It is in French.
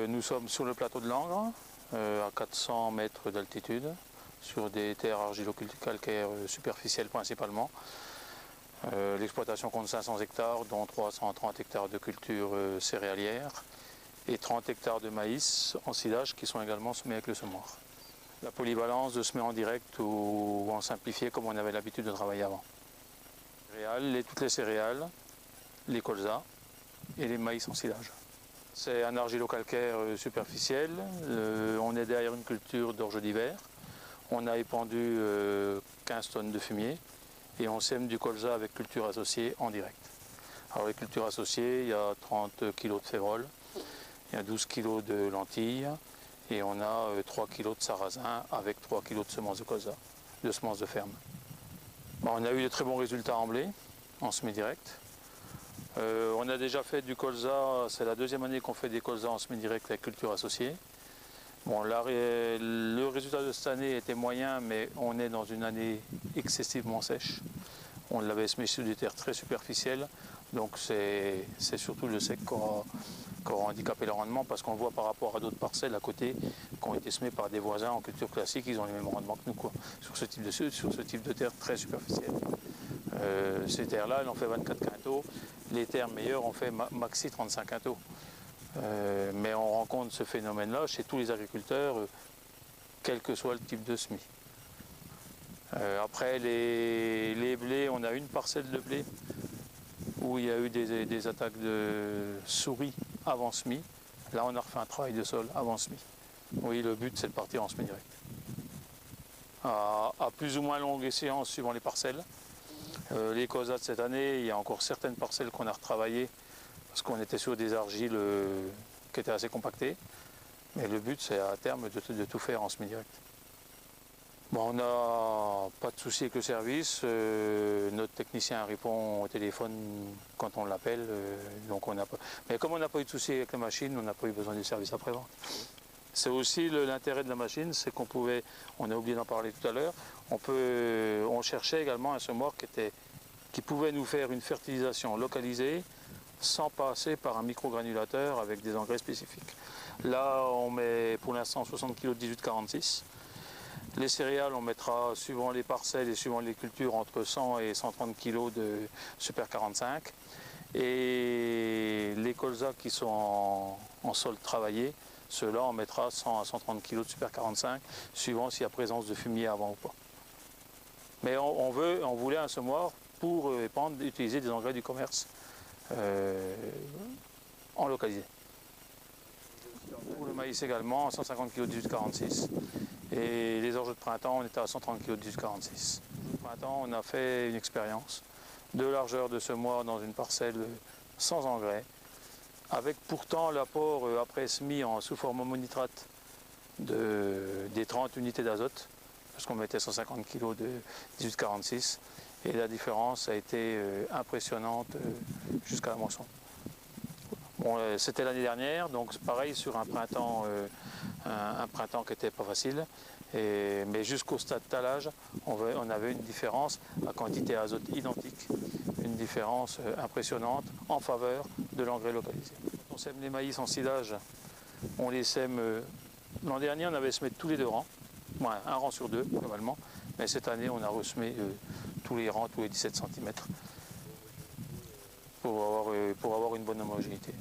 Nous sommes sur le plateau de Langres, à 400 mètres d'altitude, sur des terres argilo-calcaires superficielles principalement. L'exploitation compte 500 hectares, dont 330 hectares de cultures céréalières et 30 hectares de maïs en silage qui sont également semés avec le semoir. La polyvalence de semer en direct ou en simplifié comme on avait l'habitude de travailler avant. Toutes les céréales, les colzas et les maïs en silage. C'est un argilo-calcaire superficiel, on est derrière une culture d'orge d'hiver, on a épandu 15 tonnes de fumier et on sème du colza avec culture associée en direct. Alors les cultures associées, il y a 30 kg de févrole, il y a 12 kg de lentilles et on a 3 kg de sarrasin avec 3 kg de semences de colza, de semences de ferme. On a eu de très bons résultats en blé, en semis direct. On a déjà fait du colza, c'est la deuxième année qu'on fait des colzas en semis direct avec culture associée. Bon, le résultat de cette année était moyen, mais on est dans une année excessivement sèche. On l'avait semé sur des terres très superficielles, donc c'est surtout le sec qui aura handicapé le rendement, parce qu'on voit par rapport à d'autres parcelles à côté qui ont été semées par des voisins en culture classique, ils ont les mêmes rendements que nous, quoi, sur ce type de terre très superficielle. Ces terres-là, elles ont fait 24 quintaux. Les terres meilleures ont fait maxi 35 quintaux. Mais on rencontre ce phénomène-là chez tous les agriculteurs, quel que soit le type de semis. Après, les blés, on a une parcelle de blé où il y a eu des attaques de souris avant semis. Là, on a refait un travail de sol avant semis. Oui, le but, c'est de partir en semis direct. À plus ou moins longue échéance suivant les parcelles. Les colzas de cette année, il y a encore certaines parcelles qu'on a retravaillées parce qu'on était sur des argiles qui étaient assez compactées. Mais le but, c'est à terme de tout faire en semi direct. Bon, on n'a pas de souci avec le service. Notre technicien répond au téléphone quand on l'appelle. Mais comme on n'a pas eu de souci avec la machine, on n'a pas eu besoin du service après-vente. C'est aussi l'intérêt de la machine, c'est on a oublié d'en parler tout à l'heure, on cherchait également un semoir qui pouvait nous faire une fertilisation localisée sans passer par un microgranulateur avec des engrais spécifiques. Là, on met pour l'instant 60 kg de 18-46. Les céréales, on mettra, suivant les parcelles et suivant les cultures, entre 100 et 130 kg de Super 45. Et les colzas qui sont en sol travaillé, ceux-là, on mettra 100 à 130 kg de Super 45, suivant s'il y a présence de fumier avant ou pas. Mais on voulait un semoir pour utiliser des engrais du commerce en localisé. Pour le maïs également, 150 kg de 18-46. Et les orges de printemps, on était à 130 kg de 18-46. Au printemps, on a fait une expérience de largeur de semoir dans une parcelle sans engrais, avec pourtant l'apport après semis sous forme ammonitrate des 30 unités d'azote, parce qu'on mettait 150 kg de 18-46, et la différence a été impressionnante jusqu'à la moisson. Bon, c'était l'année dernière, donc pareil sur un printemps qui n'était pas facile, mais jusqu'au stade de talage, on avait une différence à quantité azote identique, une différence impressionnante en faveur de l'engrais localisé. Quand on sème les maïs en silage, on les sème. L'an dernier, on avait semé tous les 2 rangs, un rang sur 2 globalement, mais cette année, on a ressemé tous les rangs, tous les 17 cm pour avoir une bonne homogénéité.